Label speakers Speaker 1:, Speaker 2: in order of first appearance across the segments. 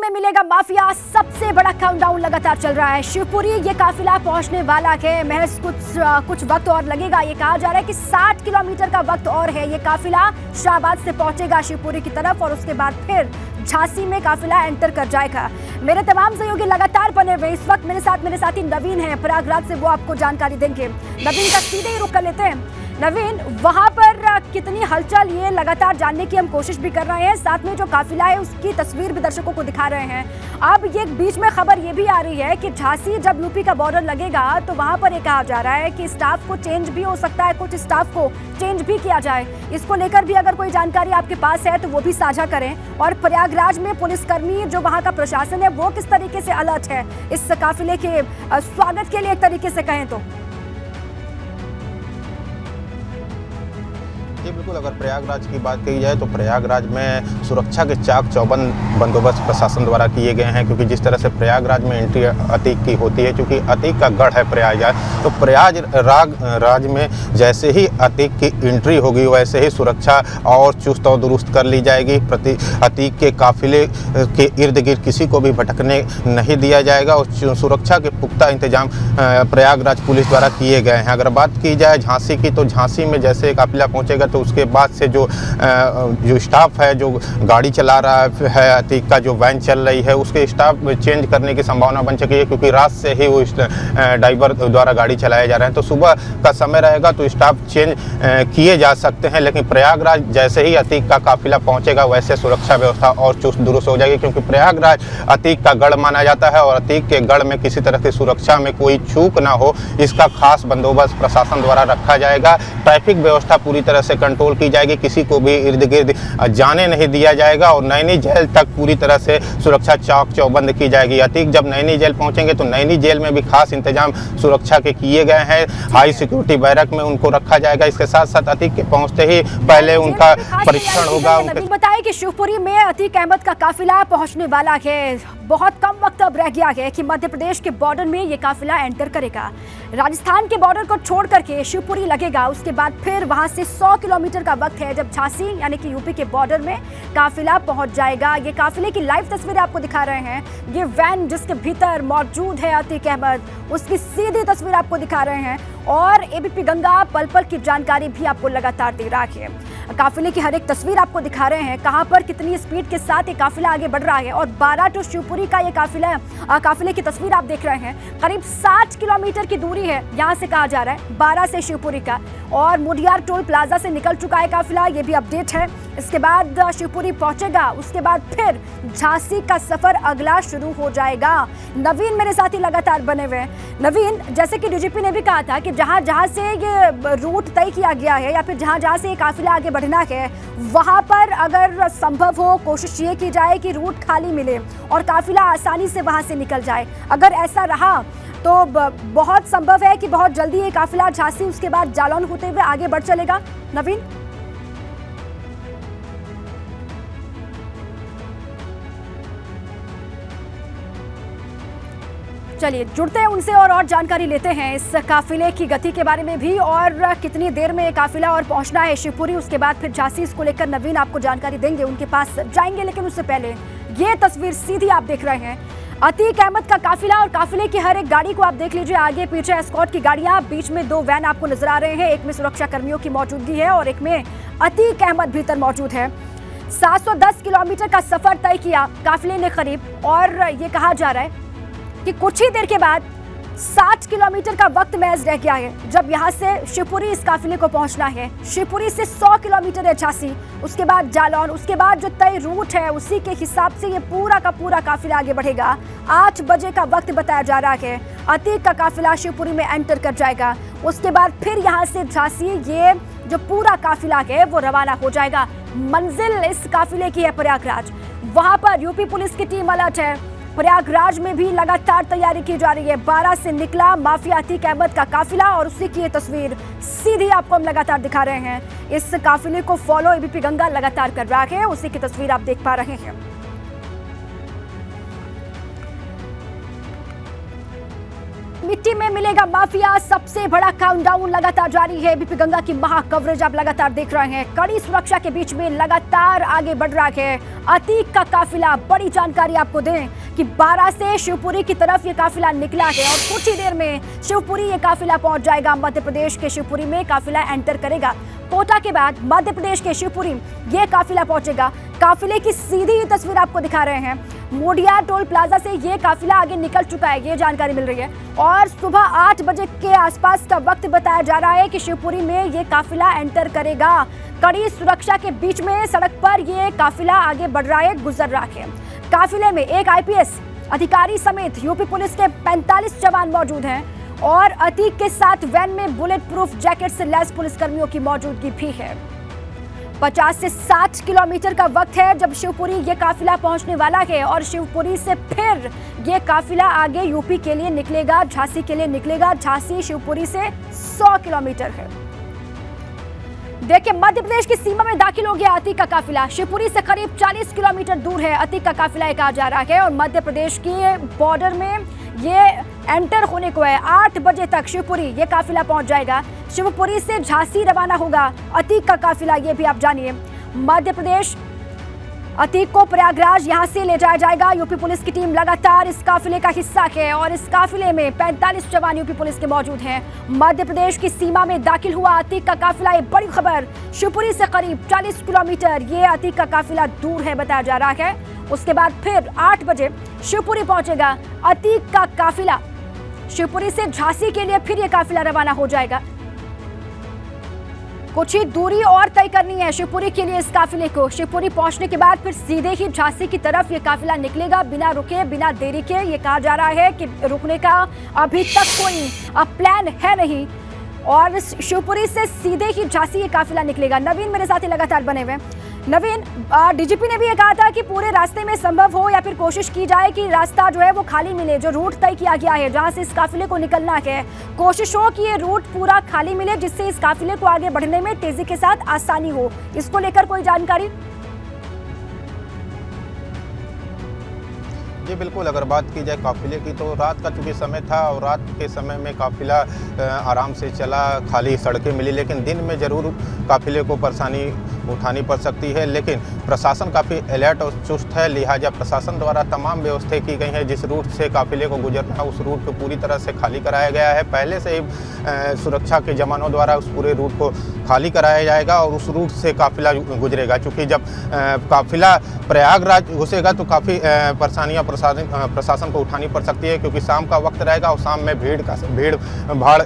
Speaker 1: में मिलेगा माफिया, सबसे बड़ा काउंटडाउन लगातार चल रहा है। शिवपुरी ये काफिला पहुंचने वाला है, महज कुछ वक्त और लगेगा। ये कहा जा रहा है कि 60 किलोमीटर का वक्त और है। ये काफिला शाहबाद से पहुंचेगा शिवपुरी की तरफ और उसके बाद फिर झांसी में काफिला एंटर कर जाएगा। मेरे तमाम सहयोगी लगातार बने हुए इस वक्त मेरे साथी नवीन है प्रयागराज से, वो आपको जानकारी देंगे। नवीन का सीधे ही रुख कर लेते हैं। नवीन, वहां पर कितनी हलचल, ये लगातार जानने की हम कोशिश भी कर रहे हैं। साथ में जो काफिला है उसकी तस्वीर भी दर्शकों को दिखा रहे हैं। अब ये बीच में खबर ये भी आ रही है कि झांसी जब यूपी का बॉर्डर लगेगा तो वहां पर ये कहा जा रहा है कि स्टाफ को चेंज भी हो सकता है, कुछ स्टाफ को चेंज भी किया जाए। इसको लेकर भी अगर कोई जानकारी आपके पास है तो वो भी साझा करें। और प्रयागराज में पुलिसकर्मी, जो वहाँ का प्रशासन है, वो किस तरीके से अलर्ट है इस काफिले के स्वागत के लिए, एक तरीके से कहें तो?
Speaker 2: जी बिल्कुल, अगर प्रयागराज की बात की जाए तो प्रयागराज में सुरक्षा के चाक चौबंद बंदोबस्त प्रशासन द्वारा किए गए हैं, क्योंकि जिस तरह से प्रयागराज में एंट्री अतीक की होती है, क्योंकि अतीक का गढ़ है प्रयागराज, तो प्रयागराज में जैसे ही अतीक की एंट्री होगी वैसे ही सुरक्षा और चुस्त और दुरुस्त कर ली जाएगी। अतीक के काफिले के इर्द गिर्द किसी को भी भटकने नहीं दिया जाएगा और सुरक्षा के पुख्ता इंतजाम प्रयागराज पुलिस द्वारा किए गए हैं। अगर बात की जाए झांसी की, तो झांसी में जैसे काफिला पहुंचेगा तो उसके बाद से जो स्टाफ है, जो गाड़ी चला रहा है अतीक का, जो वैन चल रही है, उसके स्टाफ चेंज करने की संभावना बन चुकी है, क्योंकि रात से ही वो ड्राइवर द्वारा गाड़ी चलाए जा रहे हैं। तो सुबह का समय रहेगा तो स्टाफ चेंज किए जा सकते हैं, लेकिन प्रयागराज जैसे ही अतीक का काफिला पहुंचेगा वैसे सुरक्षा व्यवस्था और चुस्त दुरुस्त हो जाएगी, क्योंकि प्रयागराज अतीक का गढ़ माना जाता है और अतीक के गढ़ में किसी तरह की सुरक्षा में कोई चूक ना हो, इसका खास बंदोबस्त प्रशासन द्वारा रखा जाएगा। ट्रैफिक व्यवस्था पूरी तरह से कंट्रोल की जाएगी, किसी को भी इर्द गिर्द जाने नहीं दिया जाएगा और नैनी जेल तक पूरी तरह से सुरक्षा चाक चौबंद की जाएगी। अतीक जब नैनी जेल पहुंचेंगे तो नैनी जेल में भी खास इंतजाम सुरक्षा के किए गए हैं। हाई सिक्योरिटी बैरक में उनको रखा जाएगा। इसके साथ साथ अतीक के पहुंचते ही पहले उनका परीक्षण होगा।
Speaker 1: बताया कि शिवपुरी में अतीक अहमद का काफिला पहुंचने वाला है। बहुत कम वक्त अब रह गया है कि मध्य प्रदेश के बॉर्डर में ये काफिला एंटर करेगा। राजस्थान के बॉर्डर को छोड़ करके शिवपुरी लगेगा, उसके बाद फिर वहां से 100 किलोमीटर का वक्त है जब झांसी यानी कि यूपी के बॉर्डर में काफिला पहुंच जाएगा। ये काफिले की लाइव तस्वीरें आपको दिखा रहे हैं। ये वैन जिसके भीतर मौजूद है अतीक अहमद, उसकी सीधी तस्वीर आपको दिखा रहे हैं और एबीपी गंगा पल पल की जानकारी भी आपको लगातार दे रहा है। काफिले की हर एक तस्वीर आपको दिखा रहे हैं, कहां पर कितनी स्पीड के साथ ये काफिला आगे बढ़ रहा है। और 12 टू शिवपुरी का ये काफिले की तस्वीर आप देख रहे हैं। करीब 60 किलोमीटर की दूरी है यहां से, कहा जा रहा है 12 से शिवपुरी का। और मुडियार टोल प्लाजा से निकल चुका है काफिला, ये भी अपडेट है। इसके बाद शिवपुरी पहुंचेगा, उसके बाद फिर झांसी का सफर अगला शुरू हो जाएगा। नवीन मेरे साथ ही लगातार बने हुए हैं। नवीन, जैसे कि डीजीपी ने भी कहा था कि जहां से ये रूट तय किया गया है या फिर जहां से ये काफिला आगे बढ़ना है, वहां पर अगर संभव हो कोशिश ये की जाए कि रूट खाली मिले और काफिला आसानी से वहां से निकल जाए। अगर ऐसा रहा तो बहुत संभव है कि बहुत जल्दी ये काफिला झांसी उसके बाद जालौन होते हुए आगे बढ़ चलेगा। नवीन, चलिए जुड़ते हैं उनसे और जानकारी लेते हैं इस काफिले की गति के बारे में भी और कितनी देर में काफिला और पहुंचना है शिवपुरी, उसके बाद फिर झांसी। इसको लेकर नवीन आपको जानकारी देंगे, उनके पास जाएंगे। लेकिन उससे पहले ये तस्वीर सीधी आप देख रहे हैं अतीक अहमद का काफिला और काफिले की हर एक गाड़ी को आप देख लीजिए। आगे पीछे एस्कॉर्ट की गाड़ियां, बीच में 2 वैन आपको नजर आ रहे हैं। एक में सुरक्षा कर्मियों की मौजूदगी है और एक में अतीक अहमद भीतर मौजूद है। 710 किलोमीटर का सफर तय किया काफिले ने करीब, और ये कहा जा रहा है कि कुछ ही देर के बाद 60 किलोमीटर का वक्त महज रह गया है जब यहां से शिवपुरी इस काफिले को पहुंचना है। शिवपुरी से 100 किलोमीटर है झांसी, उसके बाद जालौन, उसके बाद जो तय रूट है उसी के हिसाब से ये पूरा का पूरा काफिला आगे बढ़ेगा। 8 बजे का वक्त बताया जा रहा है। अतीक का काफिला शिवपुरी में एंटर कर जाएगा, उसके बाद फिर यहाँ से झांसी ये जो पूरा काफिला है वो रवाना हो जाएगा। मंजिल इस काफिले की है प्रयागराज, वहां पर यूपी पुलिस की टीम अलर्ट है। प्रयागराज में भी लगातार तैयारी की जा रही है। 12 से निकला माफिया अतीक अहमद का काफिला और उसी की ये तस्वीर सीधी आपको हम लगातार दिखा रहे हैं। इस काफिले को फॉलो एबीपी गंगा लगातार कर रहा है, उसी की तस्वीर आप देख पा रहे हैं। मिट्टी में मिलेगा माफिया, सबसे बड़ा काउंटडाउन लगातार जारी है। बीपी गंगा की महा कवरेज आप लगातार देख रहे हैं। कड़ी सुरक्षा के बीच में लगातार आगे बढ़ रहा है अतीक का काफिला। बड़ी जानकारी आपको दें कि 12 से शिवपुरी की तरफ ये काफिला निकला है और कुछ ही देर में शिवपुरी ये काफिला पहुंच जाएगा। मध्य प्रदेश के शिवपुरी में काफिला एंटर करेगा। कोटा के बाद मध्य प्रदेश के शिवपुरी ये काफिला पहुंचेगा। काफिले की सीधी तस्वीर आपको दिखा रहे हैं। मोडिया टोल प्लाजा से ये काफिला आगे निकल चुका है, ये जानकारी मिल रही है। और सुबह 8 बजे के आसपास का वक्त बताया जा रहा है कि शिवपुरी में ये काफिला एंटर करेगा। कड़ी सुरक्षा के बीच में सड़क पर ये काफिला आगे बढ़ रहा है, गुजर रहा है। काफिले में एक IPS अधिकारी समेत यूपी पुलिस के 45 जवान मौजूद हैं और अतीक के साथ वैन में बुलेट प्रूफ जैकेट से लैस पुलिसकर्मियों की मौजूदगी भी है। 50 से 60 किलोमीटर का वक्त है जब शिवपुरी ये काफिला पहुंचने वाला है और शिवपुरी से फिर ये काफिला आगे यूपी के लिए निकलेगा, झांसी के लिए निकलेगा। झांसी शिवपुरी से 100 किलोमीटर है। देखिए, मध्य प्रदेश की सीमा में दाखिल हो गया अतीक का काफिला। शिवपुरी से करीब 40 किलोमीटर दूर है अतीक का काफिला, ये कहा जा रहा है। और मध्य प्रदेश की बॉर्डर में ये एंटर होने को है। 8 बजे तक शिवपुरी ये काफिला पहुंच जाएगा। शिवपुरी से झांसी रवाना होगा अतीक का काफिला, ये भी आप जानिए। मध्य प्रदेश अतीक को प्रयागराज यहां से ले जाया जाएगा। यूपी पुलिस की टीम लगातार इस काफिले का हिस्सा है और इस काफिले में 45 जवान यूपी पुलिस के मौजूद हैं। मध्य प्रदेश की सीमा में दाखिल हुआ अतीक का काफिला, ये बड़ी खबर। शिवपुरी से करीब 40 किलोमीटर ये अतीक का काफिला दूर है, बताया जा रहा है। उसके बाद फिर 8 बजे शिवपुरी पहुंचेगा अतीक का काफिला। शिवपुरी से झांसी के लिए फिर ये काफिला रवाना हो जाएगा। कुछ ही दूरी और तय करनी है शिवपुरी के लिए इस काफिले को। शिवपुरी पहुंचने के बाद फिर सीधे ही झांसी की तरफ ये काफिला निकलेगा, बिना रुके बिना देरी के। ये कहा जा रहा है कि रुकने का अभी तक कोई प्लान है नहीं और शिवपुरी से सीधे ही झांसी ये काफिला निकलेगा। नवीन मेरे साथ ही लगातार बने हुए। नवीन, DGP ने भी ये कहा था कि पूरे रास्ते में संभव हो या फिर कोशिश की जाए कि रास्ता जो है वो खाली मिले। जो रूट तय किया गया है जहां से इस काफिले को निकलना है, कोशिश हो कि ये रूट पूरा खाली मिले जिससे इस काफिले को आगे बढ़ने में तेजी के साथ आसानी हो। इसको लेकर कोई जानकारी?
Speaker 2: जी बिल्कुल, अगर बात की जाए काफिले की तो रात का चूँकि समय था और रात के समय में काफिला आराम से चला, खाली सड़कें मिली। लेकिन दिन में ज़रूर काफिले को परेशानी उठानी पड़ सकती है। लेकिन प्रशासन काफ़ी अलर्ट और चुस्त है, लिहाजा प्रशासन द्वारा तमाम व्यवस्थाएं की गई हैं। जिस रूट से काफिले को गुजरना है उस रूट को पूरी तरह से खाली कराया गया है। पहले से ही सुरक्षा के जवानों द्वारा उस पूरे रूट को खाली कराया जाएगा और उस रूट से काफिला गुजरेगा। चूँकि जब काफिला प्रयागराज घुसेगा तो काफ़ी परेशानियाँ प्रशासन को उठानी पड़ सकती है, क्योंकि शाम का वक्त रहेगा और शाम में भीड़ भाड़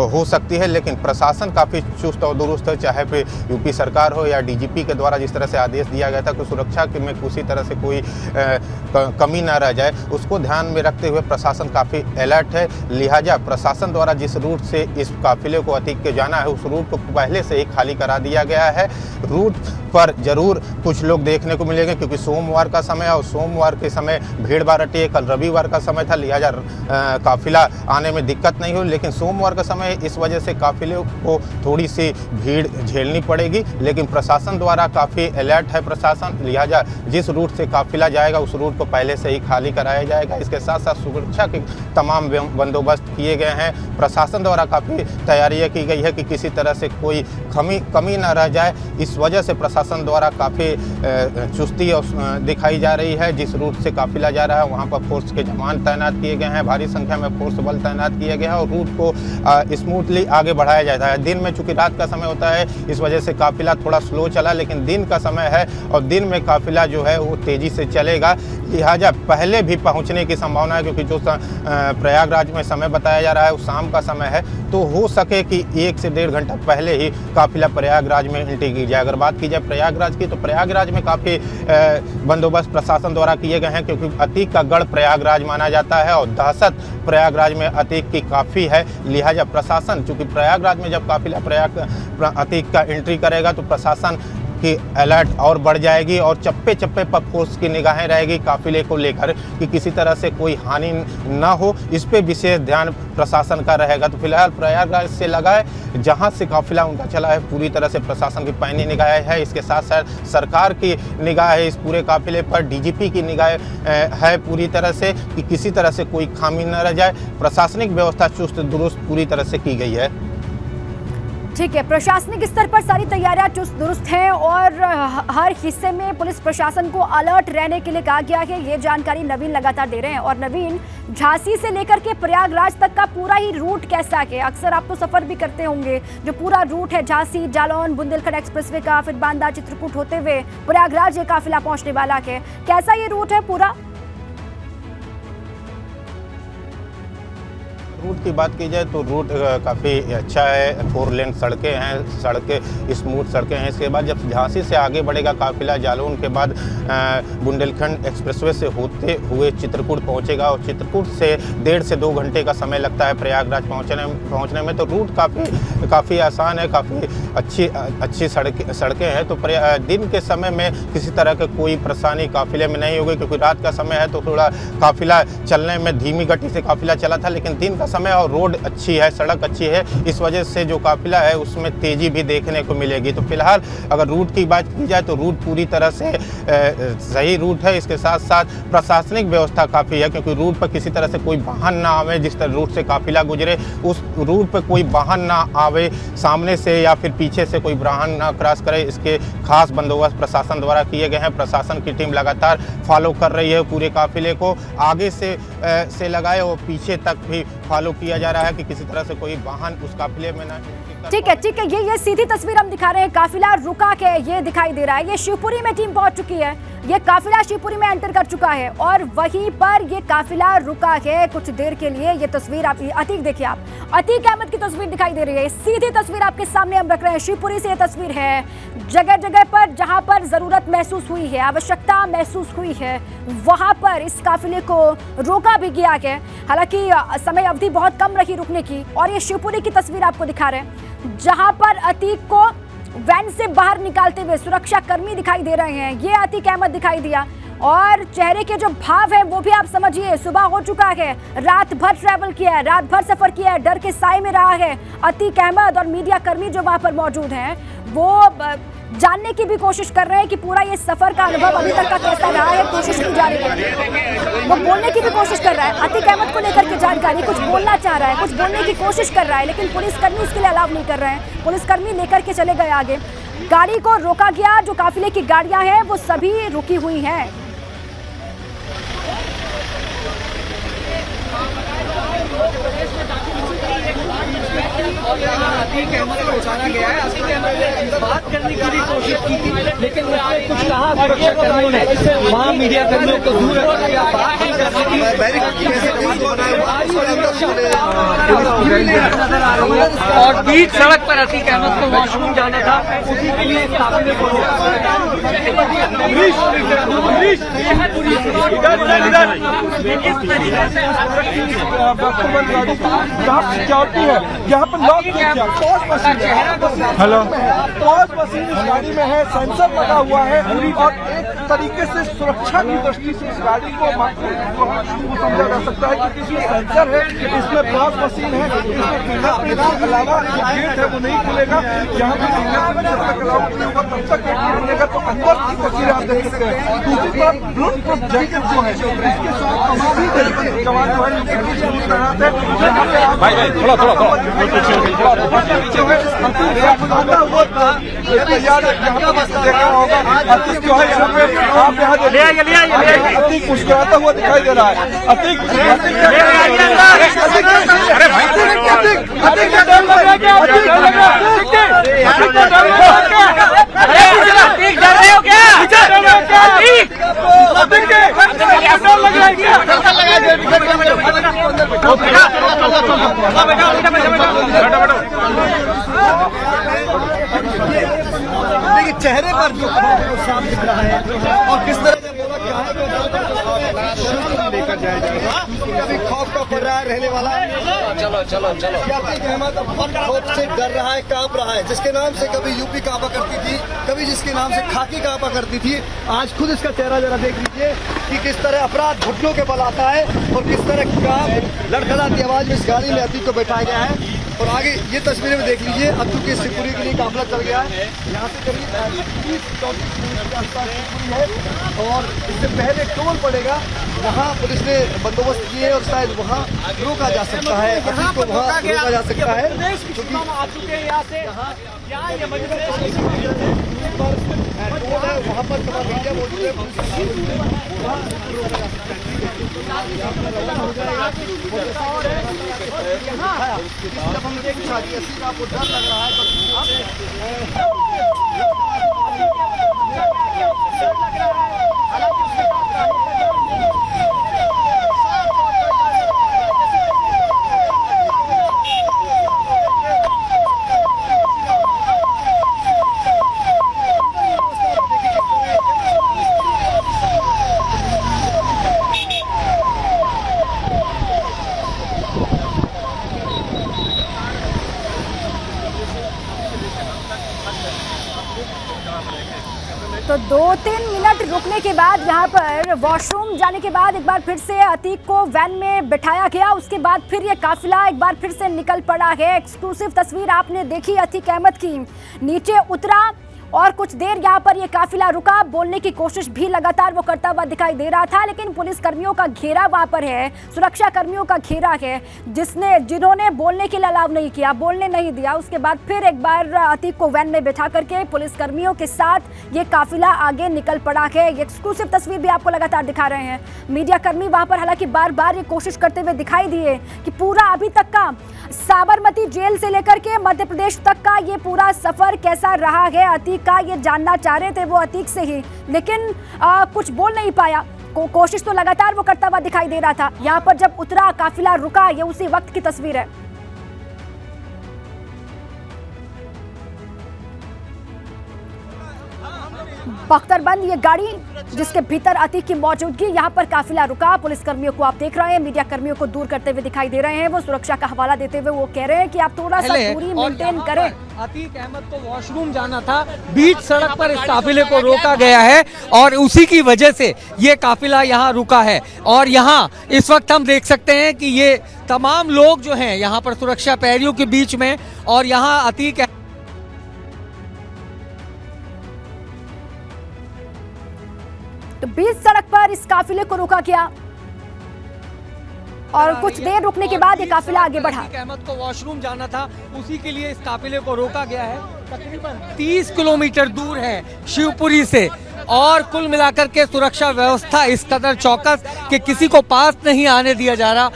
Speaker 2: हो सकती है। लेकिन प्रशासन काफ़ी चुस्त और दुरुस्त है, चाहे फिर यूपी सरकार हो या DGP के द्वारा जिस तरह से आदेश दिया गया था कि सुरक्षा में किसी तरह से कोई कमी ना रह जाए, उसको ध्यान में रखते हुए प्रशासन काफ़ी अलर्ट है। लिहाजा प्रशासन द्वारा जिस रूट से इस काफिले को अतीक के जाना है उस रूट को पहले से ही खाली करा दिया गया है। रूट पर जरूर कुछ लोग देखने को मिलेंगे, क्योंकि सोमवार का समय और सोमवार के समय भीड़ भाड़ रहती है। कल रविवार का समय था, लिहाजा काफिला आने में दिक्कत नहीं हुई। लेकिन सोमवार का समय इस वजह से काफिले को थोड़ी सी भीड़ झेलनी पड़ेगी। लेकिन प्रशासन द्वारा काफ़ी अलर्ट है प्रशासन, लिहाजा जिस रूट से काफिला जाएगा उस रूट को पहले से ही खाली कराया जाएगा। इसके साथ साथ सुरक्षा के तमाम बंदोबस्त किए गए हैं। प्रशासन द्वारा काफ़ी तैयारियां की गई है कि किसी तरह से कोई कमी न रह जाए। इस वजह से प्रशासन द्वारा काफ़ी चुस्ती दिखाई जा रही है। जिस रूट से काफिला जा रहा है वहाँ पर फोर्स के जवान तैनात किए गए हैं, भारी संख्या में फोर्स बल तैनात किए गए हैं और रूट को स्मूथली आगे बढ़ाया जाता है। दिन में चूँकि रात का समय होता है इस वजह से काफिला थोड़ा स्लो चला, लेकिन दिन का समय है और दिन में काफिला जो है वो तेज़ी से चलेगा। लिहाजा पहले भी पहुंचने की संभावना है, क्योंकि जो प्रयागराज में समय बताया जा रहा है वो शाम का समय है, तो हो सके कि 1 से 1.5 घंटा पहले ही काफिला प्रयागराज में एंट्री की जाए। अगर बात की जाए प्रयागराज की तो प्रयागराज में काफ़ी बंदोबस्त प्रशासन द्वारा किए गए हैं, क्योंकि अतीक का गढ़ प्रयागराज माना जाता है और दहशत प्रयागराज में अतीक की काफ़ी है। लिहाजा प्रशासन, चूँकि प्रयागराज में जब काफिला अतीक का एंट्री करेगा तो प्रशासन की अलर्ट और बढ़ जाएगी और चप्पे चप्पे पर फोर्स की निगाहें रहेगी काफिले को लेकर कि किसी तरह से कोई हानि ना हो, इस पे विशेष ध्यान प्रशासन का रहेगा। तो फिलहाल प्रयागराज से लगा है जहां से काफिला उनका चला है, पूरी तरह से प्रशासन की पैनी निगाह है। इसके साथ साथ सरकार की निगाह है इस पूरे काफिले पर, डीजीपी की निगाह है पूरी तरह से कि किसी तरह से कोई खामी न रह जाए। प्रशासनिक व्यवस्था चुस्त दुरुस्त पूरी तरह से की गई है।
Speaker 1: ठीक है, प्रशासनिक स्तर पर सारी तैयारियां चुस्त दुरुस्त हैं और हर हिस्से में पुलिस प्रशासन को अलर्ट रहने के लिए कहा गया है। ये जानकारी नवीन लगातार दे रहे हैं। और नवीन, झांसी से लेकर के प्रयागराज तक का पूरा ही रूट कैसा है? अक्सर आप तो सफर भी करते होंगे, जो पूरा रूट है झांसी जालौन बुंदेलखंड एक्सप्रेसवे का, फिर बांदा चित्रकूट होते हुए प्रयागराज ये काफिला पहुंचने वाला है, कैसा ये रूट है पूरा?
Speaker 2: रूट की बात की जाए तो रूट काफ़ी अच्छा है, 4 लेन सड़कें हैं, सड़कें स्मूथ सड़कें हैं। इसके बाद जब झांसी से आगे बढ़ेगा काफिला जालौन के बाद बुंदेलखंड एक्सप्रेसवे से होते हुए चित्रकूट पहुंचेगा और चित्रकूट से 1.5 से 2 घंटे का समय लगता है प्रयागराज पहुंचने में। तो रूट काफ़ी आसान है, काफ़ी अच्छी सड़कें हैं। तो दिन के समय में किसी तरह की कोई परेशानी काफिले में नहीं होगी, क्योंकि रात का समय है तो थोड़ा काफिला चलने में धीमी गति से काफिला चला था, लेकिन दिन का समय और रोड अच्छी है, सड़क अच्छी है, इस वजह से जो काफिला है उसमें तेजी भी देखने को मिलेगी। तो फिलहाल अगर रूट की बात की जाए तो रूट पूरी तरह से सही रूट है। इसके साथ साथ प्रशासनिक व्यवस्था काफ़ी है, क्योंकि रूट पर किसी तरह से कोई वाहन ना आवे, जिस तरह रूट से काफिला गुजरे उस रूट पर कोई वाहन ना आवे सामने से या फिर पीछे से कोई वाहन ना क्रॉस करे, इसके खास बंदोबस्त प्रशासन द्वारा किए गए हैं। प्रशासन की टीम लगातार फॉलो कर रही है पूरे काफिले को, आगे से लगाए और पीछे तक भी फॉलो किया जा रहा है कि किसी तरह से कोई वाहन उस काफिले में ना।
Speaker 1: ठीक है, ये सीधी तस्वीर हम दिखा रहे हैं, काफिला रुका के ये दिखाई दे रहा है। ये शिवपुरी में टीम पहुंच चुकी है, ये काफिला शिवपुरी में एंटर कर चुका है और वहीं पर ये काफिला रुका है कुछ देर के लिए। ये तस्वीर आप अतीक देखिए, आप अतीक अहमद की तस्वीर दिखाई दे रही है, सीधी तस्वीर आपके सामने हम रख रहे हैं। शिवपुरी से ये तस्वीर है, जगह जगह पर जहां पर जरूरत महसूस हुई है, आवश्यकता महसूस हुई है, वहां पर इस काफिले को रोका भी गया है। हालांकि समय अवधि बहुत कम रही रुकने की। और ये शिवपुरी की तस्वीर आपको दिखा रहे हैं जहां पर अतीक को वैन से बाहर निकालते हुए सुरक्षा कर्मी दिखाई दे रहे हैं। ये अतीक अहमद दिखाई दिया और चेहरे के जो भाव हैं वो भी आप समझिए। सुबह हो चुका है, रात भर ट्रैवल किया है, रात भर सफर किया है, डर के साए में रहा है अतीक अहमद। और मीडिया कर्मी जो वहां पर मौजूद हैं वो जानने की भी कोशिश कर रहे हैं कि पूरा ये सफर का अनुभव अभी तक का कैसा रहा है। कोशिश की जा रही है, वो बोलने की भी कोशिश कर रहा है अतीक अहमद को लेकर के जानकारी, कुछ बोलना चाह रहा है, कुछ बोलने की कोशिश कर रहा है, लेकिन पुलिसकर्मी इसके लिए अलाउ नहीं कर रहे हैं। पुलिसकर्मी लेकर के चले गए आगे, गाड़ी को रोका गया। जो काफिले की गाड़ियां हैं वो सभी रुकी हुई हैं।
Speaker 3: अतीक अहमद को उतारा गया है। अतीक अहमद ने बात करने की भी कोशिश की थी, लेकिन कुछ कहा सुरक्षाकर्मियों ने, वहाँ मीडिया कर्मियों को दूर रखा गया, बात नहीं कर सकी। और बीच सड़क पर अतीक अहमद को वॉशरूम जाना था, उसी के लिए काफिले को
Speaker 4: सिक्योरिटी है यहाँ पर लॉक हेलो पॉज मशीन इस गाड़ी में है, सेंसर लगा हुआ है और एक तरीके से सुरक्षा की दृष्टि से इस गाड़ी को समझा जा सकता है कि इसमें सेंसर है, इसमें पॉज मशीन है, इसमें फिंगरप्रिंट के अलावा जो गेट है वो नहीं खुलेगा। यहाँ पे फिंगरप्रिंट जब तक अलाउ नहीं होगा तब तक गेट नहीं खुलेगा। तो अंदर की तस्वीर आप देख सकते हैं। दूसरी तरफ ब्लूट प्रूफ जैकेट जो है इसके साथ तमाम जवान जो है भाई थोड़ा देखा होगा अतीक जो है यहाँ पे आप यहाँ अतीक मुस्कुराता हुआ दिखाई दे रहा है। अतीक
Speaker 3: देखिए चेहरे पर जो साफ दिख रहा है और किस तरह से बोला क्या है
Speaker 4: का जाया जाएगा।
Speaker 5: अभी खौफ का पड़ रहा है रहने वाला। चलो चलो चलो। अतीक अहमद अब खौफ से डर रहा है, कांप रहा है। जिसके नाम से कभी यूपी कांपा करती थी, कभी जिसके नाम से खाकी कांपा करती थी, आज खुद इसका चेहरा जरा देख लीजिए कि किस तरह अपराध घुटनों के बल आता है और किस तरह का लड़खड़ाती आवाज में इस गाड़ी में अतीक को बैठाया गया है। और आगे ये तस्वीरें में देख लीजिए, अब चूंकि शिवपुरी के लिए काफिला चल गया है, यहाँ से करीब 30-34 किलोमीटर के आसपास शिवपुरी है और इससे पहले टोल पड़ेगा, वहाँ पुलिस ने बंदोबस्त किए और शायद वहाँ रोका जा सकता है, अतीक को वहाँ रोका जा सकता है क्योंकि
Speaker 3: आ चुके हैं यहाँ से। यहाँ ये मध्य प्रदेश
Speaker 5: टोल है, वहाँ पर तमाम मीडिया मौजूद है, पुलिस वहाँ रोका जा सकता है। जब हम पूछा कि अस्सी का आपको डर लग रहा है
Speaker 1: तो 2-3 मिनट रुकने के बाद यहाँ पर वॉशरूम जाने के बाद एक बार फिर से अतीक को वैन में बिठाया गया। उसके बाद फिर ये काफिला एक बार फिर से निकल पड़ा है। एक्सक्लूसिव तस्वीर आपने देखी अतीक अहमद की, नीचे उतरा और कुछ देर यहाँ पर ये काफिला रुका। बोलने की कोशिश भी लगातार वो करता हुआ दिखाई दे रहा था, लेकिन पुलिस कर्मियों का घेरा वहाँ पर है, सुरक्षा कर्मियों का घेरा है, जिन्होंने बोलने के लिए अलाउ नहीं किया, बोलने नहीं दिया। उसके बाद फिर एक बार अतीक को वैन में बिठा करके पुलिस कर्मियों के साथ ये काफिला आगे निकल पड़ा है। ये एक्सक्लूसिव तस्वीर भी आपको लगातार दिखा रहे हैं। मीडिया कर्मी वहाँ पर हालांकि बार बार ये कोशिश करते हुए दिखाई दिए कि पूरा अभी तक का साबरमती जेल से लेकर के मध्य प्रदेश तक का ये पूरा सफर कैसा रहा है अतीक का, ये जानना चाह रहे थे वो अतीक से ही, लेकिन कुछ बोल नहीं पाया। कोशिश तो लगातार वो करता हुआ दिखाई दे रहा था। यहाँ पर जब उतरा काफिला रुका, ये उसी वक्त की तस्वीर है। बख्तरबंद ये गाड़ी जिसके भीतर अतीक की मौजूदगी, यहाँ पर काफिला रुका। पुलिस कर्मियों को आप देख रहे हैं, मीडिया कर्मियों को दूर करते हुए दिखाई दे रहे हैं। वो सुरक्षा का हवाला देते हुए वो कह रहे हैं कि आप थोड़ा सा दूरी मेंटेन करें।
Speaker 3: अतीक अहमद को वॉशरूम जाना था, बीच सड़क पर इस काफिले को रोका गया है और उसी की वजह से ये काफिला यहाँ रुका है। और यहाँ इस वक्त हम देख सकते हैं कि ये तमाम लोग जो हैं यहाँ पर सुरक्षा प्रहरियों के बीच में, और यहाँ अतीक
Speaker 1: तो बीच सड़क पर इस काफिले को रोका गया और कुछ देर रुकने के बाद ये काफिला आगे बढ़ा।
Speaker 3: अतीक अहमद को वॉशरूम जाना था, उसी के लिए इस काफिले को रोका गया है। तकरीबन 30 किलोमीटर दूर है शिवपुरी से, और कुल मिलाकर के सुरक्षा व्यवस्था इस कदर चौकस कि किसी को पास नहीं आने दिया जा रहा।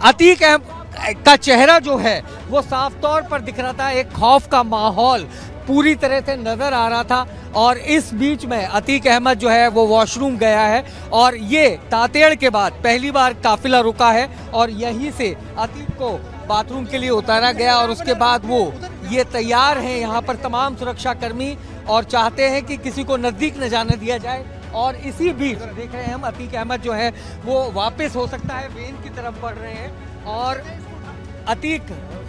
Speaker 3: अतीक अहमद का चेहरा जो है वो साफ तौर पर दिख रहा था, एक खौफ का माहौल पूरी तरह से नजर आ रहा था। और इस बीच में अतीक अहमद जो है वो वॉशरूम गया है और ये तातेड़ के बाद पहली बार काफिला रुका है और यहीं से अतीक को बाथरूम के लिए उतारा गया। और उसके बाद वो ये तैयार हैं यहाँ पर तमाम सुरक्षा कर्मी, और चाहते हैं कि किसी को नज़दीक न जाने दिया जाए। और इसी बीच देख रहे हैं हम अतीक अहमद जो है वो वापस हो सकता है वेन की तरफ बढ़ रहे हैं, और अतीक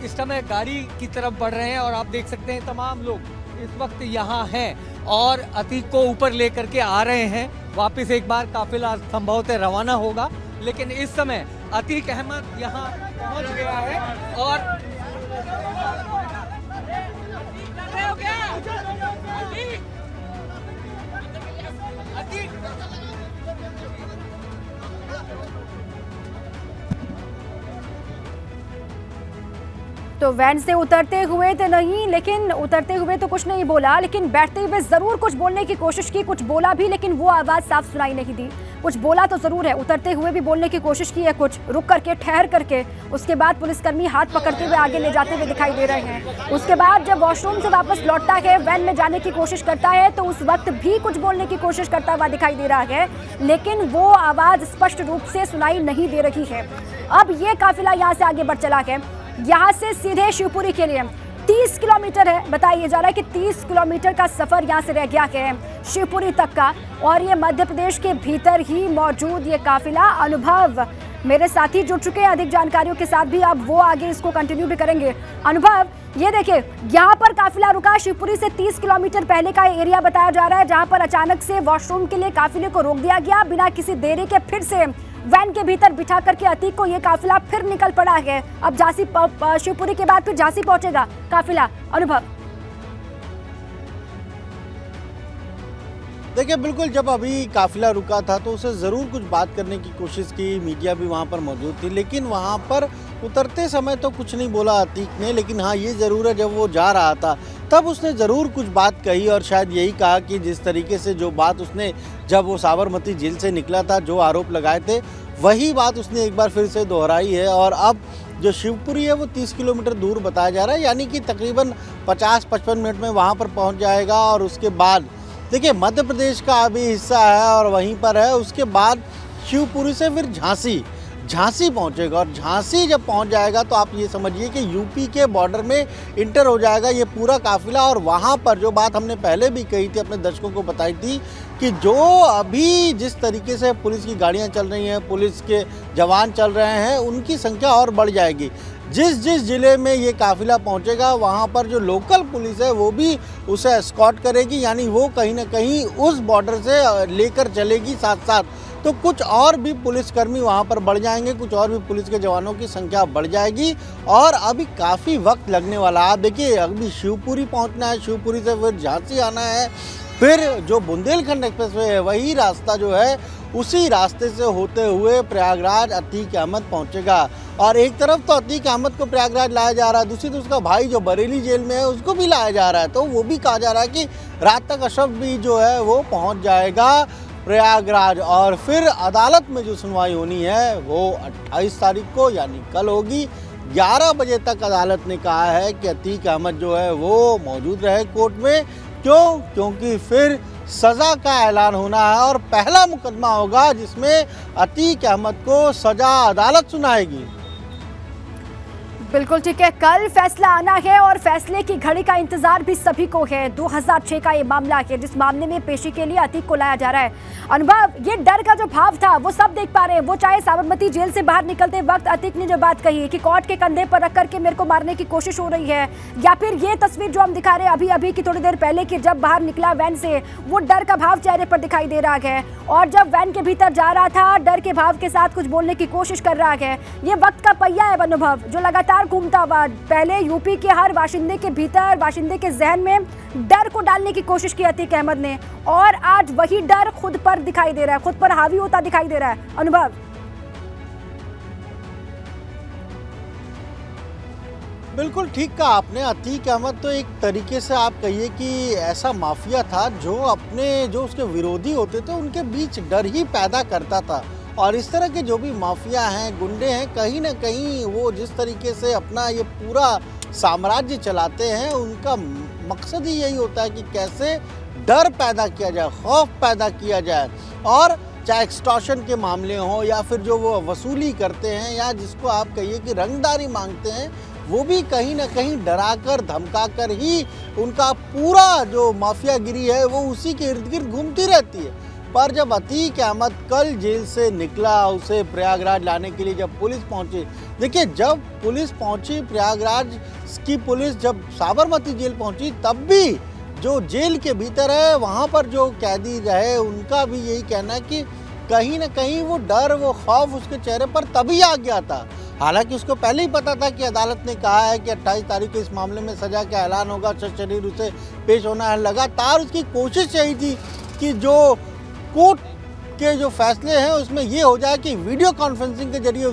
Speaker 3: इस समय गाड़ी की तरफ बढ़ रहे हैं। और आप देख सकते हैं तमाम लोग इस वक्त यहाँ हैं और अतीक को ऊपर लेकर के आ रहे हैं। वापस एक बार काफिला संभवतः रवाना होगा, लेकिन इस समय अतीक अहमद यहाँ पहुँच गया है। और
Speaker 1: तो वैन से उतरते हुए तो नहीं, लेकिन उतरते हुए तो कुछ नहीं बोला, लेकिन बैठते हुए जरूर कुछ बोलने की कोशिश की, कुछ बोला भी, लेकिन वो आवाज़ साफ सुनाई नहीं दी। कुछ बोला तो ज़रूर है, उतरते हुए भी बोलने की कोशिश की है, कुछ रुक करके ठहर करके। उसके बाद पुलिसकर्मी हाथ पकड़ते हुए आगे ले जाते हुए दिखाई दे रहे हैं। उसके बाद जब वॉशरूम से वापस लौटता है, वैन में जाने की कोशिश करता है, तो उस वक्त भी कुछ बोलने की कोशिश करता हुआ दिखाई दे रहा है, लेकिन वो आवाज़ स्पष्ट रूप से सुनाई नहीं दे रही है। अब ये काफिला यहाँ से आगे बढ़ चला है, यहाँ से सीधे शिवपुरी के लिए 30 किलोमीटर है। बताया जा रहा है कि 30 किलोमीटर का सफर यहाँ से रह गया है। शिवपुरी तक का, और ये मध्य प्रदेश के भीतर ही मौजूद ये काफिला। अनुभव मेरे साथी जुड़ चुके हैं अधिक जानकारियों के साथ भी, अब वो आगे इसको कंटिन्यू भी करेंगे। अनुभव, ये देखिए यहाँ पर काफिला रुका, शिवपुरी से 30 किलोमीटर पहले का एरिया बताया जा रहा है, जहाँ पर अचानक से वॉशरूम के लिए काफिले को रोक दिया गया। बिना किसी देरी के फिर से वैन के भीतर बिठा करके अतीक को ये काफिला फिर निकल पड़ा है। अब झांसी, शिवपुरी के बाद फिर झांसी पहुंचेगा काफिला। अनुभव,
Speaker 6: देखिए बिल्कुल, जब अभी काफिला रुका था तो उसे ज़रूर कुछ बात करने की कोशिश की, मीडिया भी वहाँ पर मौजूद थी, लेकिन वहाँ पर उतरते समय तो कुछ नहीं बोला अतीक ने। लेकिन हाँ, ये ज़रूर है जब वो जा रहा था तब उसने ज़रूर कुछ बात कही, और शायद यही कहा कि जिस तरीके से जो बात उसने जब वो साबरमती जेल से निकला था, जो आरोप लगाए थे, वही बात उसने एक बार फिर से दोहराई है। और अब जो शिवपुरी है वो 30 किलोमीटर दूर बताया जा रहा है, यानी कि तकरीबन 50-55 मिनट में वहाँ पर पहुँच जाएगा। और उसके बाद देखिए मध्य प्रदेश का भी हिस्सा है और वहीं पर है, उसके बाद शिवपुरी से फिर झांसी पहुंचेगा, और झांसी जब पहुंच जाएगा तो आप ये समझिए कि यूपी के बॉर्डर में इंटर हो जाएगा ये पूरा काफिला। और वहां पर जो बात हमने पहले भी कही थी, अपने दर्शकों को बताई थी, कि जो अभी जिस तरीके से पुलिस की गाड़ियां चल रही हैं, पुलिस के जवान चल रहे हैं, उनकी संख्या और बढ़ जाएगी। जिस ज़िले में ये काफिला पहुंचेगा वहां पर जो लोकल पुलिस है वो भी उसे एस्कॉर्ट करेगी, यानी वो कहीं ना कहीं उस बॉर्डर से लेकर चलेगी साथ साथ। तो कुछ और भी पुलिसकर्मी वहां पर बढ़ जाएंगे, कुछ और भी पुलिस के जवानों की संख्या बढ़ जाएगी, और अभी काफ़ी वक्त लगने वाला है। आप देखिए, अभी शिवपुरी पहुंचना है, शिवपुरी से फिर झांसी आना है, फिर जो बुंदेलखंड एक्सप्रेसवे है वही रास्ता जो है उसी रास्ते से होते हुए प्रयागराज अतीक अहमद पहुंचेगा। और एक तरफ तो अतीक अहमद को प्रयागराज लाया जा रहा है, दूसरी तरफ उसका भाई जो बरेली जेल में है उसको भी लाया जा रहा है। तो वो भी कहा जा रहा है कि रात तक अशरफ भी जो है वो पहुंच जाएगा प्रयागराज, और फिर अदालत में जो सुनवाई होनी है वो 28 तारीख को यानी कल होगी। 11 बजे तक अदालत ने कहा है कि अतीक अहमद जो है वो मौजूद रहे कोर्ट में। क्योंकि फिर सज़ा का ऐलान होना है और पहला मुकदमा होगा जिसमें अतीक अहमद को सज़ा अदालत सुनाएगी।
Speaker 1: बिल्कुल ठीक है, कल फैसला आना है और फैसले की घड़ी का इंतजार भी सभी को है। 2006 का ये मामला है जिस मामले में पेशी के लिए अतीक को लाया जा रहा है। अनुभव, ये डर का जो भाव था वो सब देख पा रहे हैं। वो चाहे साबरमती जेल से बाहर निकलते वक्त अतीक ने जो बात कही कि कोर्ट के कंधे पर रख करके मेरे को मारने की कोशिश हो रही है, या फिर ये तस्वीर जो हम दिखा रहे हैं अभी की थोड़ी देर पहले की, जब बाहर निकला वैन से, वो डर का भाव चेहरे पर दिखाई दे रहा है। और जब वैन के भीतर जा रहा था डर के भाव के साथ कुछ बोलने की कोशिश कर रहा है। ये वक्त का पहिया है अनुभव, जो लगातार घूमता हुआ पहले यूपी के हर बाशिंदे के भीतर, बाशिंदे के जहन में डर को डालने की कोशिश की अतीक अहमद ने, और आज वही डर खुद पर दिखाई दे रहा है, खुद पर हावी होता दिखाई दे रहा है। अनुभव,
Speaker 6: बिल्कुल ठीक कहा आपने। अतीक अहमद तो एक तरीके से आप कहिए कि ऐसा माफिया था जो जो उसके विरोधी होते थे उनके बीच डर ही पैदा करता था। और इस तरह के जो भी माफिया हैं, गुंडे हैं, कहीं ना कहीं वो जिस तरीके से अपना ये पूरा साम्राज्य चलाते हैं, उनका मकसद ही यही होता है कि कैसे डर पैदा किया जाए, खौफ पैदा किया जाए। और चाहे एक्सटॉर्शन के मामले हों या फिर जो वो वसूली करते हैं, या जिसको आप कहिए कि रंगदारी मांगते हैं, वो भी कहीं ना कहीं डराकर धमकाकर ही उनका पूरा जो माफियागिरी है वो उसी के इर्द गिर्द घूमती रहती है। पर जब अतीक अहमद कल जेल से निकला, उसे प्रयागराज लाने के लिए जब पुलिस पहुंची, देखिए जब पुलिस पहुंची, प्रयागराज की पुलिस जब साबरमती जेल पहुंची, तब भी जो जेल के भीतर है वहां पर जो कैदी रहे उनका भी यही कहना है कि कहीं ना कहीं वो डर, वो खौफ उसके चेहरे पर तभी आ गया था। हालांकि उसको पहले ही पता था कि अदालत ने कहा है कि 28 तारीख को इस मामले में सजा का ऐलान होगा, शरीर उसे पेश होना है। लगातार उसकी कोशिश यही थी कि जो कोर्ट के जो फैसले हैं उसमें ये हो जाए कि वीडियो कॉन्फ्रेंसिंग के जरिए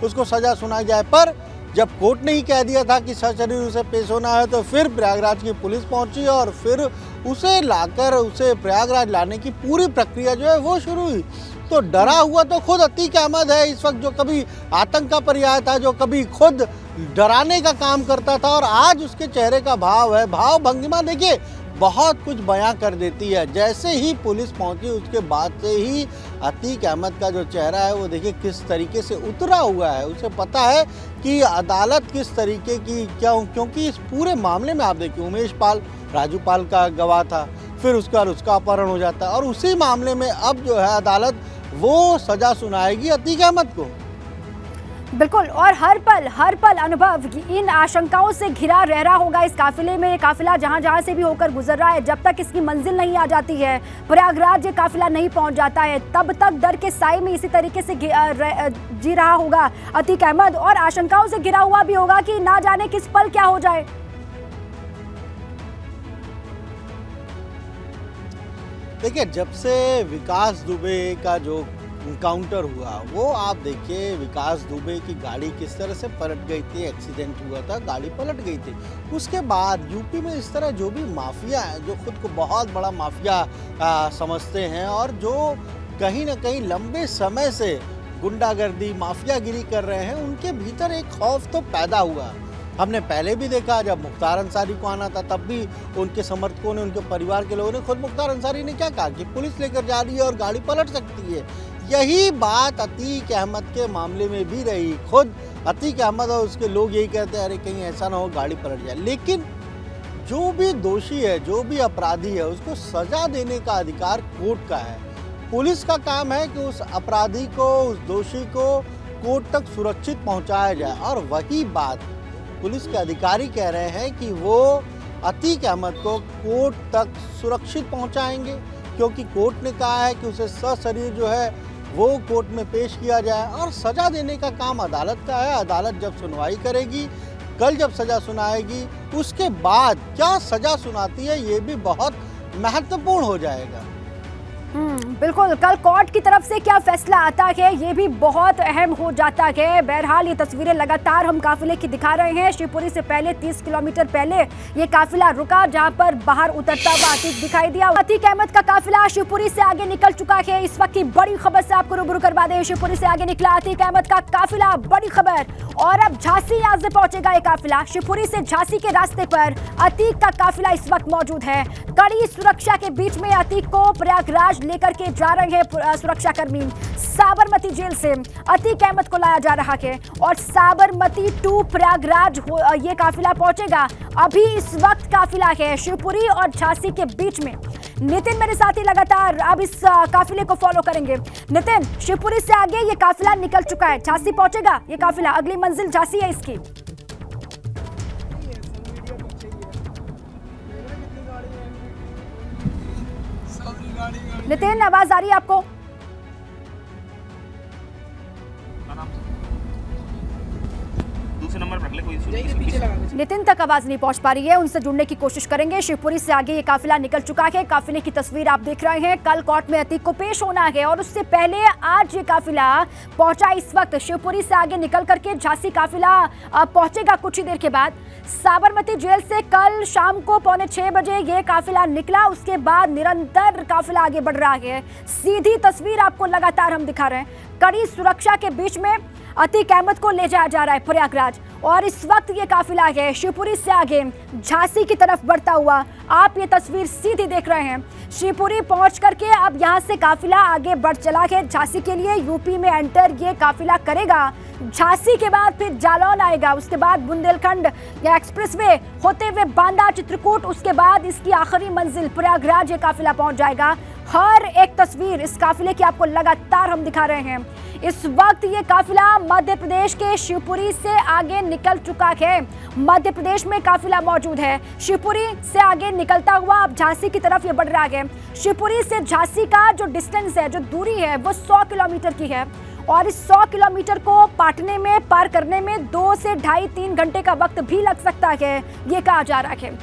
Speaker 6: उसको सज़ा सुनाई जाए। पर जब कोर्ट ने ही कह दिया था कि सशरीर उसे पेश होना है, तो फिर प्रयागराज की पुलिस पहुंची और फिर उसे लाकर उसे प्रयागराज लाने की पूरी प्रक्रिया जो है वो शुरू हुई। तो डरा हुआ तो खुद अतीक अहमद है इस वक्त, जो कभी आतंक का पर्याय था, जो कभी खुद डराने का काम करता था, और आज उसके चेहरे का भाव है, भाव भंगिमा देखिए बहुत कुछ बयां कर देती है। जैसे ही पुलिस पहुंची उसके बाद से ही अतीक अहमद का जो चेहरा है वो देखिए किस तरीके से उतरा हुआ है। उसे पता है कि अदालत किस तरीके की क्योंकि इस पूरे मामले में आप देखिए उमेश पाल, राजू पाल का गवाह था, फिर उसका अपहरण हो जाता है। और उसी मामले में अब जो है अदालत वो सज़ा सुनाएगी अतीक अहमद को।
Speaker 1: बिल्कुल, और हर पल अनुभव इन आशंकाओं से घिरा रह रहा होगा इस काफिले में। काफिला जहां से भी होकर गुजर रहा है, जब तक इसकी मंजिल नहीं आ जाती है, प्रयागराज ये काफिला नहीं पहुंच जाता है, तब तक डर के साए में इसी तरीके से जी रहा होगा अतीक अहमद, और आशंकाओं से घिरा हुआ भी होगा कि ना जाने किस पल क्या हो जाए।
Speaker 6: देखिए, जब से विकास दुबे का जो इनकाउंटर हुआ, वो आप देखिए विकास दुबे की गाड़ी किस तरह से पलट गई थी, एक्सीडेंट हुआ था, गाड़ी पलट गई थी। उसके बाद यूपी में इस तरह जो भी माफिया है, जो खुद को बहुत बड़ा माफिया समझते हैं और जो कहीं ना कहीं लंबे समय से गुंडागर्दी माफियागिरी कर रहे हैं, उनके भीतर एक खौफ तो पैदा हुआ। हमने पहले भी देखा, जब मुख्तार अंसारी को आना था तब भी उनके समर्थकों ने, उनके परिवार के लोगों ने, खुद मुख्तार अंसारी ने क्या कहा कि पुलिस लेकर जा रही है और गाड़ी पलट सकती है। यही बात अतीक अहमद के मामले में भी रही। खुद अतीक अहमद और उसके लोग यही कहते हैं, अरे कहीं ऐसा ना हो गाड़ी पलट जाए। लेकिन जो भी दोषी है, जो भी अपराधी है, उसको सजा देने का अधिकार कोर्ट का है। पुलिस का काम है कि उस अपराधी को, उस दोषी को कोर्ट तक सुरक्षित पहुंचाया जाए। और वही बात पुलिस के अधिकारी कह रहे हैं कि वो अतीक अहमद को कोर्ट तक सुरक्षित पहुंचाएंगे, क्योंकि कोर्ट ने कहा है कि उसे सशरीर जो है वो कोर्ट में पेश किया जाए। और सज़ा देने का काम अदालत का है। अदालत जब सुनवाई करेगी, कल जब सज़ा सुनाएगी, उसके बाद क्या सज़ा सुनाती है ये भी बहुत महत्वपूर्ण हो जाएगा।
Speaker 1: बिल्कुल, कल कोर्ट की तरफ से क्या फैसला आता है ये भी बहुत अहम हो जाता है। बहरहाल ये तस्वीरें लगातार हम काफिले की दिखा रहे हैं। शिवपुरी से पहले 30 किलोमीटर पहले ये काफिला रुका, जहां पर बाहर उतरता हुआ अतीक दिखाई दिया। अतीक अहमद का काफिला शिवपुरी से आगे निकल चुका है। इस वक्त की बड़ी खबर से आपको रूबरू करवा दें। शिवपुरी से आगे निकला अतीक अहमद का काफिला, बड़ी खबर। और अब झांसी यहाँ से पहुंचेगा ये काफिला। शिवपुरी से झांसी के रास्ते पर अतीक का काफिला इस वक्त मौजूद है। कड़ी सुरक्षा के बीच में अतीक को प्रयागराज लेकर के जा रहे हैं सुरक्षाकर्मी। साबरमती जेल से अतीक अहमद को लाया जा रहा है और साबरमती टू प्रयागराज ये काफिला पहुंचेगा। अभी इस वक्त काफिला है शिवपुरी और झांसी के बीच में। नितिन मेरे साथी लगातार अब इस काफिले को फॉलो करेंगे। नितिन, शिवपुरी से आगे ये काफिला निकल चुका है, झांसी पहुंचेगा ये काफिला, अगली मंजिल झांसी है इसकी। नितिन, आवाज आ रही है आपको?
Speaker 7: नंबर रख ले, कोई इशू नहीं।
Speaker 1: नितिन तक आवाज नहीं पहुंच पा रही है, उनसे जुड़ने की कोशिश करेंगे। शिवपुरी से आगे ये काफिला निकल चुका है। काफिले की तस्वीर आप देख रहे हैं। कल कोर्ट में अतीक को पेश होना है और उससे पहले आज ये काफिला पहुंचा। इस वक्त शिवपुरी से आगे निकल करके झांसी काफिला पहुंचेगा कुछ ही देर के बाद। साबरमती जेल से कल शाम को 5:45 बजे ये काफिला निकला। उसके बाद निरंतर काफिला आगे बढ़ रहा है। सीधी तस्वीर आपको लगातार हम दिखा रहे हैं। कड़ी सुरक्षा के बीच में अतीक अहमद को ले जाया जा रहा है प्रयागराज और इस वक्त ये काफिला है शिवपुरी से आगे झांसी की तरफ बढ़ता हुआ। आप ये तस्वीर सीधी देख रहे हैं। शिवपुरी पहुंच करके अब यहां से काफिला आगे बढ़ चला है झांसी के लिए। यूपी में एंटर ये काफिला करेगा। झांसी के बाद फिर जालौन आएगा, उसके बाद बुंदेलखंड या एक्सप्रेसवे होते हुए बांदा, चित्रकूट, उसके बाद इसकी आखिरी मंजिल प्रयागराज ये काफिला पहुंच जाएगा। हर एक तस्वीर इस काफिले की आपको लगातार हम दिखा रहे हैं। इस वक्त ये काफिला मध्य प्रदेश के शिवपुरी से आगे निकल चुका है। मध्य प्रदेश में काफिला मौजूद है। शिवपुरी से आगे निकलता हुआ अब झांसी की तरफ ये बढ़ रहा है। शिवपुरी से झांसी का जो डिस्टेंस है, जो दूरी है, वो 100 किलोमीटर की है और इस 100 किलोमीटर को पाटने में, पार करने में 2 से 2.5-3 घंटे का वक्त भी लग सकता है, ये कहा जा रहा है।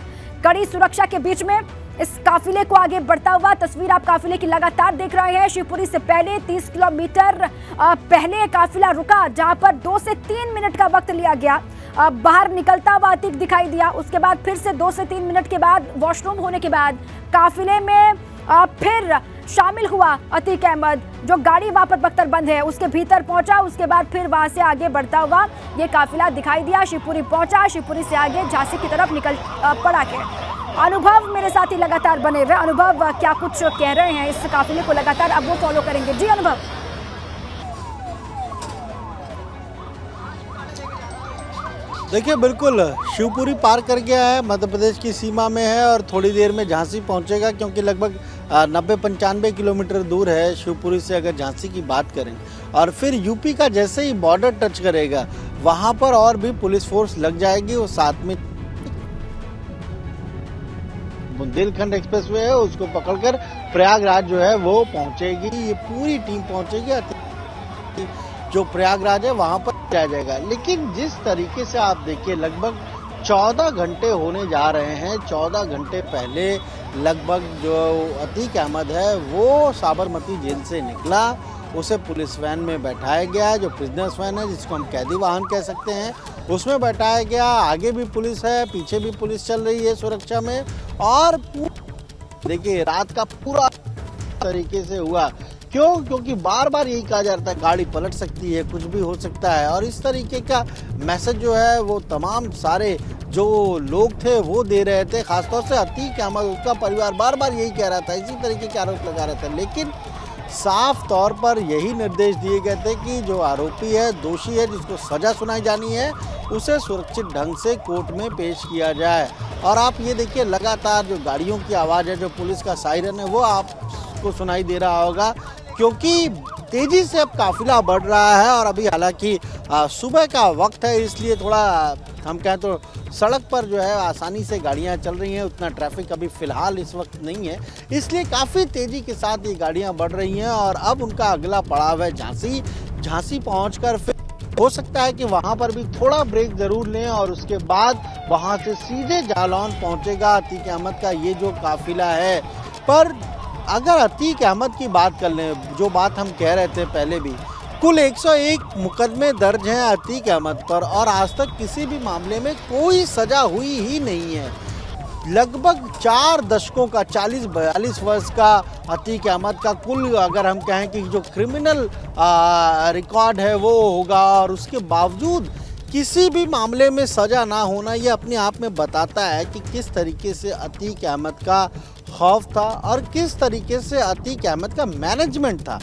Speaker 1: कड़ी सुरक्षा के बीच में इस काफिले को आगे बढ़ता हुआ तस्वीर आप काफिले की लगातार देख रहे हैं। शिवपुरी से पहले 30 किलोमीटर पहले काफिला रुका, जहां पर 2 से 3 मिनट का वक्त लिया गया। बाहर निकलता हुआ अतीक दिखाई दिया। उसके बाद फिर से 2 से 3 मिनट के बाद वॉशरूम होने के बाद काफिले में फिर शामिल हुआ अतीक अहमद। जो गाड़ी वहां पर बख्तरबंद है उसके भीतर पहुंचा। उसके बाद फिर वहां से आगे बढ़ता हुआ ये काफिला दिखाई दिया। शिवपुरी पहुंचा। शिवपुरी से आगे झांसी की तरफ निकल पड़ा है। अनुभव मेरे साथ ही लगातार बने हुए। अनुभव, क्या कुछ कह रहे हैं इस काफिले को लगातार अब वो फॉलो करेंगे? जी अनुभव।
Speaker 6: देखिए बिल्कुल शिवपुरी पार कर गया है, मध्य प्रदेश की सीमा में है और थोड़ी देर में झांसी पहुंचेगा, क्योंकि लगभग 90-95 किलोमीटर दूर है शिवपुरी से अगर झांसी की बात करें। और फिर यूपी का जैसे ही बॉर्डर टच करेगा वहां पर और भी पुलिस फोर्स लग जाएगी। वो साथ में बुंदेलखंड एक्सप्रेसवे है, उसको पकड़कर प्रयागराज जो है वो पहुंचेगी। ये पूरी टीम पहुंचेगी, जो प्रयागराज है वहां पर जाया जाएगा। लेकिन जिस तरीके से आप देखिए लगभग 14 घंटे होने जा रहे हैं। 14 घंटे पहले लगभग जो अतीक अहमद है वो साबरमती जेल से निकला, उसे पुलिस वैन में बैठाया गया, जो प्रिजनर्स वैन है जिसको हम कैदी वाहन कह सकते हैं, उसमें बैठाया गया। आगे भी पुलिस है, पीछे भी पुलिस चल रही है सुरक्षा में। और देखिए रात का पूरा तरीके से हुआ, क्यों? क्योंकि बार बार यही कहा जाता है गाड़ी पलट सकती है, कुछ भी हो सकता है। और इस तरीके का मैसेज जो है वो तमाम सारे जो लोग थे वो दे रहे थे। खासतौर से अतीक अहमद, उसका परिवार बार बार यही कह रहा था, इसी तरीके के आरोप लगा रहा था। लेकिन साफ तौर पर यही निर्देश दिए गए थे कि जो आरोपी है, दोषी है, जिसको सजा सुनाई जानी है, उसे सुरक्षित ढंग से कोर्ट में पेश किया जाए। और आप ये देखिए लगातार जो गाड़ियों की आवाज़ है, जो पुलिस का सायरन है, वो आपको सुनाई दे रहा होगा, क्योंकि तेजी से अब काफिला बढ़ रहा है। और अभी हालांकि सुबह का वक्त है, इसलिए थोड़ा हम कहें तो सड़क पर जो है आसानी से गाड़ियां चल रही हैं, उतना ट्रैफिक अभी फ़िलहाल इस वक्त नहीं है, इसलिए काफ़ी तेज़ी के साथ ये गाड़ियां बढ़ रही हैं। और अब उनका अगला पड़ाव है झांसी। झांसी पहुंचकर फिर हो सकता है कि वहां पर भी थोड़ा ब्रेक ज़रूर लें और उसके बाद वहां से सीधे जालौन पहुंचेगा अतीक अहमद का ये जो काफिला है। पर अगर अतीक अहमद की बात कर लें, जो बात हम कह रहे थे पहले भी, कुल 101 मुकदमे दर्ज हैं अतीक अहमद पर और आज तक किसी भी मामले में कोई सजा हुई ही नहीं है। लगभग 4 दशकों का 40-42 वर्ष का अतीक अहमद का कुल अगर हम कहें कि जो क्रिमिनल रिकॉर्ड है वो होगा, और उसके बावजूद किसी भी मामले में सजा ना होना, ये अपने आप में बताता है कि किस तरीके से अतीक अहमद का खौफ था और किस तरीके से अतीक अहमद का मैनेजमेंट था।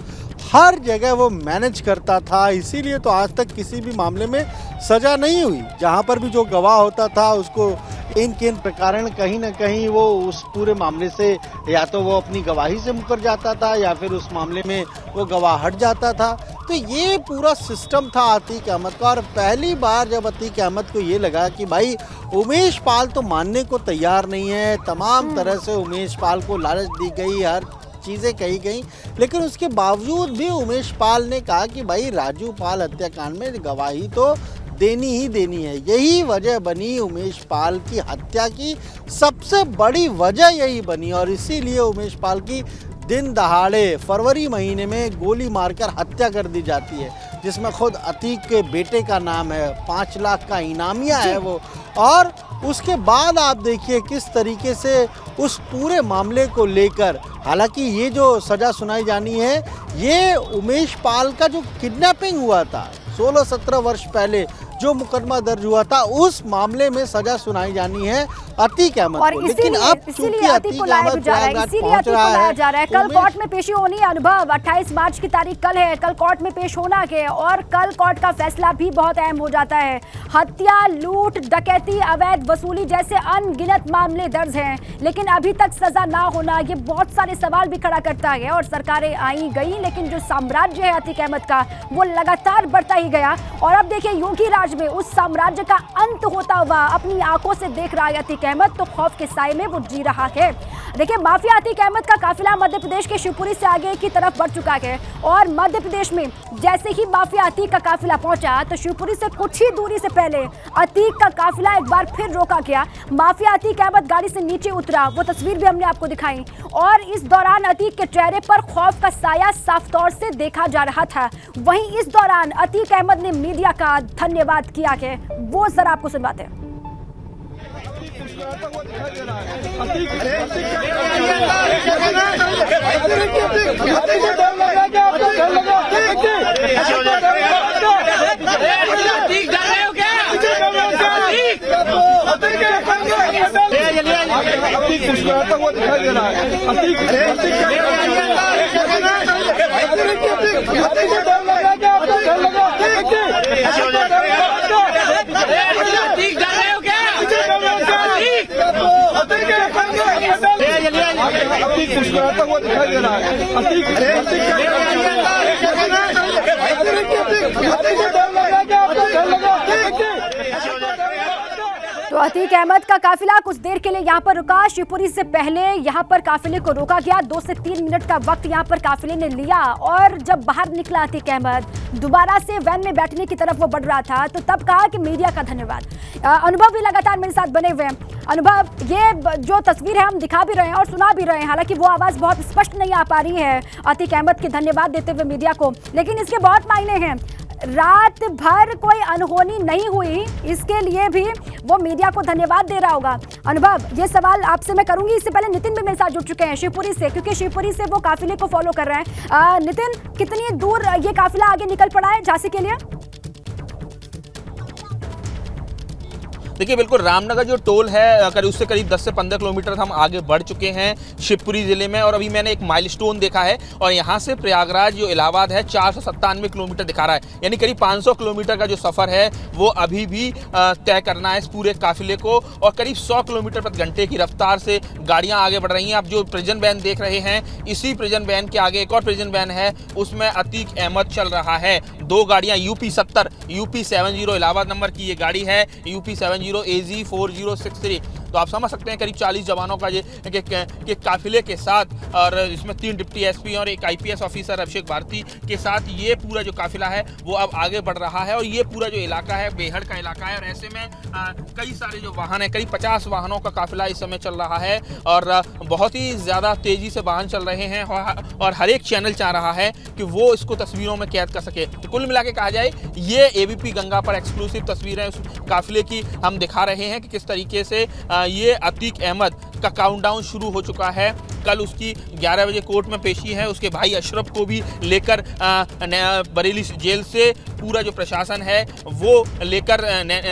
Speaker 6: हर जगह वो मैनेज करता था, इसीलिए तो आज तक किसी भी मामले में सजा नहीं हुई। जहाँ पर भी जो गवाह होता था उसको इन किन प्रकारण कहीं ना कहीं वो उस पूरे मामले से या तो वो अपनी गवाही से मुकर जाता था या फिर उस मामले में वो गवाह हट जाता था। तो ये पूरा सिस्टम था अतीक अहमद का। और पहली बार जब अतीक अहमद को ये लगा कि भाई उमेश पाल तो मानने को तैयार नहीं है, तमाम तरह से उमेश पाल को लालच दी गई, हर चीज़ें कही गई, लेकिन उसके बावजूद भी उमेश पाल ने कहा कि भाई राजू पाल हत्याकांड में गवाही तो देनी ही देनी है। यही वजह बनी उमेश पाल की हत्या की, सबसे बड़ी वजह यही बनी। और इसीलिए उमेश पाल की दिन दहाड़े फरवरी महीने में गोली मारकर हत्या कर दी जाती है, जिसमें खुद अतीक के बेटे का नाम है, 5 लाख का इनामिया है वो। और उसके बाद आप देखिए किस तरीके से उस पूरे मामले को लेकर, हालांकि ये जो सज़ा सुनाई जानी है ये उमेश पाल का जो किडनैपिंग हुआ था 16-17 वर्ष पहले जो मुकदमा दर्ज हुआ था, उस मामले में सजा सुनाई जानी है अतीक अहमद को। लेकिन अब चूंकि अतीक अहमद प्रयागराज पहुंच रहा है,
Speaker 1: कल कोर्ट में पेशी होनी है। अनुभव 28 मार्च की तारीख कल है, कल कोर्ट में पेश होना है और कल कोर्ट का फैसला भी बहुत अहम हो जाता है। हत्या, लूट, डकैती, अवैध वसूली जैसे अनगिनत मामले दर्ज हैं, लेकिन अभी तक सजा ना होना ये बहुत सारे सवाल भी खड़ा करता है। और सरकारें आई गई, लेकिन जो साम्राज्य है अतीक अहमद का वो लगातार बढ़ता ही गया। और अब देखिए योगी राज में उस साम्राज्य का अंत होता हुआ अपनी आंखों से देख रहा है अतीक अहमद, तो खौफ के साए में वो जी रहा है। देखिए माफिया अतीक अहमद का काफिला मध्य प्रदेश के शिवपुरी से आगे की तरफ बढ़ चुका है और मध्य प्रदेश में जैसे ही माफिया अतीक का काफिला पहुंचा तो शिवपुरी से कुछ ही दूरी से पहले अतीक का काफिला एक बार फिर रोका गया। माफिया अतीक अहमद गाड़ी से नीचे उतरा, वो तस्वीर भी हमने आपको दिखाई, और इस दौरान अतीक के चेहरे पर खौफ का साया साफ तौर से देखा जा रहा था। वहीं इस दौरान अतीक अहमद ने मीडिया का धन्यवाद किया है, वो जरा आपको सुनवाते हैं।
Speaker 4: मुस्कुराता हुआ दिखाई दे रहा है।
Speaker 1: तो अतीक अहमद का काफिला कुछ देर के लिए यहाँ पर रुका। शिवपुरी से पहले यहाँ पर काफिले को रोका गया। 2 से 3 मिनट का वक्त यहाँ पर काफिले ने लिया और जब बाहर निकला अतीक अहमद दोबारा से वैन में बैठने की तरफ वो बढ़ रहा था, तो तब कहा कि मीडिया का धन्यवाद। अनुभव भी लगातार मेरे साथ बने हुए हैं। अनुभव, ये जो तस्वीर है हम दिखा भी रहे हैं और सुना भी रहे हैं, हालांकि वो आवाज़ बहुत स्पष्ट नहीं आ पा रही है अतीक अहमद के धन्यवाद देते हुए मीडिया को, लेकिन इसके बहुत मायने हैं। रात भर कोई अनहोनी नहीं हुई, इसके लिए भी वो मीडिया को धन्यवाद दे रहा होगा। अनुभव, ये सवाल आपसे मैं करूंगी, इससे पहले नितिन भी मेरे साथ जुड़ चुके हैं शिवपुरी से, क्योंकि शिवपुरी से वो काफिले को फॉलो कर रहे हैं। नितिन, कितनी दूर ये काफिला आगे निकल पड़ा है झांसी के लिए?
Speaker 8: देखिए, बिल्कुल रामनगर जो टोल है उससे करीब 10 से 15 किलोमीटर हम आगे बढ़ चुके हैं शिवपुरी ज़िले में, और अभी मैंने एक माइलस्टोन देखा है और यहाँ से प्रयागराज जो इलाहाबाद है 497 किलोमीटर दिखा रहा है, यानी करीब 500 किलोमीटर का जो सफ़र है वो अभी भी तय करना है इस पूरे काफिले को, और करीब 100 किलोमीटर प्रति घंटे की रफ्तार से गाड़ियाँ आगे बढ़ रही हैं। आप जो प्रिजन वैन देख रहे हैं, इसी प्रिजन वैन के आगे एक और प्रिजन वैन है, उसमें अतीक अहमद चल रहा है। 2 गाड़ियाँ UP70 UP70 इलाहाबाद नंबर की ये गाड़ी है, UP70 AG4063। तो आप समझ सकते हैं करीब 40 जवानों का ये के काफिले के साथ, और इसमें 3 डिप्टी एसपी और एक IPS ऑफिसर अभिषेक भारती के साथ ये पूरा जो काफिला है वो अब आगे बढ़ रहा है। और ये पूरा जो इलाका है बेहड़ का इलाका है, और ऐसे में कई सारे जो वाहन है, करीब 50 वाहनों का काफिला इस समय चल रहा है, और बहुत ही ज़्यादा तेज़ी से वाहन चल रहे हैं, और हर एक चैनल चाह रहा है कि वो इसको तस्वीरों में कैद कर सके। तो कुल मिला के कहा जाए, ये ABP गंगा पर एक्सक्लूसिव तस्वीरें उस काफिले की हम दिखा रहे हैं कि किस तरीके से ये अतीक अहमद का काउंटडाउन शुरू हो चुका है। कल उसकी 11 बजे कोर्ट में पेशी है, उसके भाई अशरफ को भी लेकर बरेली जेल से पूरा जो प्रशासन है वो लेकर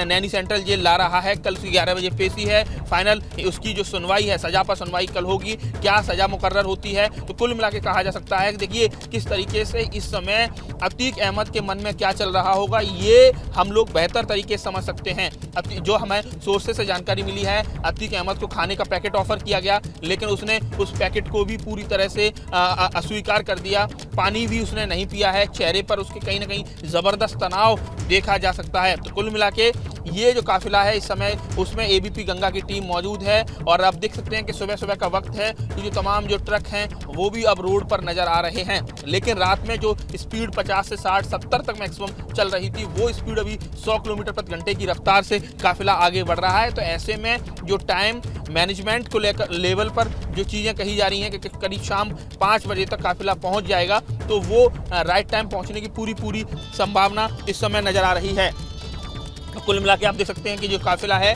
Speaker 8: नैनी सेंट्रल जेल ला रहा है। कल उसकी 11 बजे पेशी है, फाइनल उसकी जो सुनवाई है, सजा पर सुनवाई कल होगी, क्या सजा मुकर्रर होती है। तो कुल मिला के कहा जा सकता है कि देखिए किस तरीके से इस समय अतीक अहमद के मन में क्या चल रहा होगा, ये हम लोग बेहतर तरीके से समझ सकते हैं। जो हमें सोर्सेस से जानकारी मिली है, अतीक अहमद को खाने का पैकेट ऑफर किया गया, लेकिन उसने उस पैकेट को भी पूरी तरह से अस्वीकार कर दिया। पानी भी उसने नहीं पिया है, चेहरे पर उसके कहीं ना कहीं ज़बरदस्त तनाव देखा जा सकता है। तो कुल मिला के ये जो काफिला है इस समय, उसमें ABP गंगा की टीम मौजूद है, और आप देख सकते हैं कि सुबह सुबह का वक्त है, तो जो तमाम जो ट्रक हैं वो भी अब रोड पर नज़र आ रहे हैं। लेकिन रात में जो स्पीड 50 से 60 70 तक मैक्सिमम चल रही थी, वो स्पीड अभी 100 किलोमीटर प्रति घंटे की रफ्तार से काफिला आगे बढ़ रहा है। तो ऐसे में जो टाइम मैनेजमेंट को लेकर लेवल पर जो चीज़ें कही जा रही हैं कि करीब शाम 5 बजे तक काफिला पहुंच जाएगा, तो वो राइट टाइम पहुंचने की पूरी संभावना इस समय नज़र आ रही है। तो कुल मिला के आप देख सकते हैं कि जो काफिला है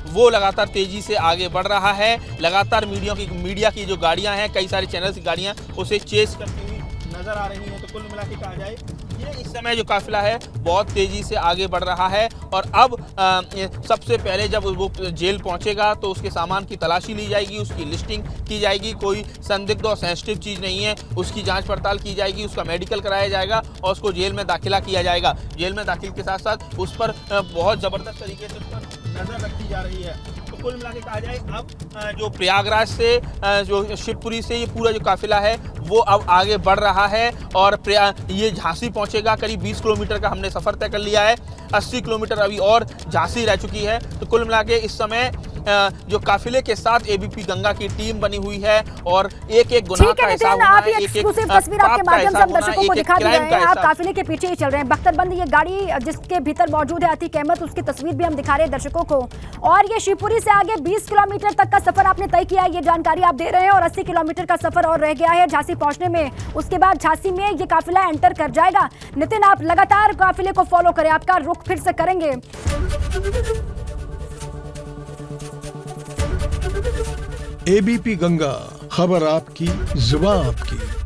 Speaker 8: वो लगातार तेज़ी से आगे बढ़ रहा है। लगातार मीडिया की जो गाड़ियां हैं, कई सारे चैनल्स की गाड़ियां उसे चेस करती हुई नज़र आ रही हैं। तो कुल मिला के कहा जाए, ये इस समय जो काफिला है बहुत तेज़ी से आगे बढ़ रहा है, और अब सबसे पहले जब वो जेल पहुंचेगा तो उसके सामान की तलाशी ली जाएगी, उसकी लिस्टिंग की जाएगी, कोई संदिग्ध और सेंसिटिव चीज़ नहीं है उसकी जांच पड़ताल की जाएगी, उसका मेडिकल कराया जाएगा और उसको जेल में दाखिला किया जाएगा। जेल में दाखिल के साथ साथ उस पर बहुत ज़बरदस्त तरीके से उस पर नज़र रखी जा रही है। तो कुल मिला के कहा जाए, अब जो प्रयागराज से जो शिवपुरी से ये पूरा जो काफिला है वो अब आगे बढ़ रहा है, और ये झांसी पहुंचेगा। करीब 20 किलोमीटर का हमने सफ़र तय कर लिया है, 80 किलोमीटर अभी और झांसी रह चुकी है। तो कुल मिला के इस समय जो काफिले के साथ ABP गंगा की टीम बनी हुई है, और एक गुनाह का हिसाब होना है, एक
Speaker 1: तस्वीर आपके माध्यम से हम दर्शकों को दिखा रहे हैं। आप काफिले के पीछे ही चल रहे हैं, बख्तरबंद ये गाड़ी जिसके भीतर मौजूद है अतीक अहमद, उसकी तस्वीर भी हम दिखा रहे हैं दर्शकों को। और ये शिवपुरी से आगे 20 किलोमीटर तक का सफर आपने तय किया है, ये जानकारी आप दे रहे हैं, और 80 किलोमीटर का सफर और रह गया है झांसी पहुंचने में। उसके बाद झांसी में ये काफिला एंटर कर जाएगा। नितिन, आप लगातार काफिले को फॉलो करें, आपका रुख फिर से करेंगे।
Speaker 9: ABP गंगा, खबर आपकी, जुबान आपकी।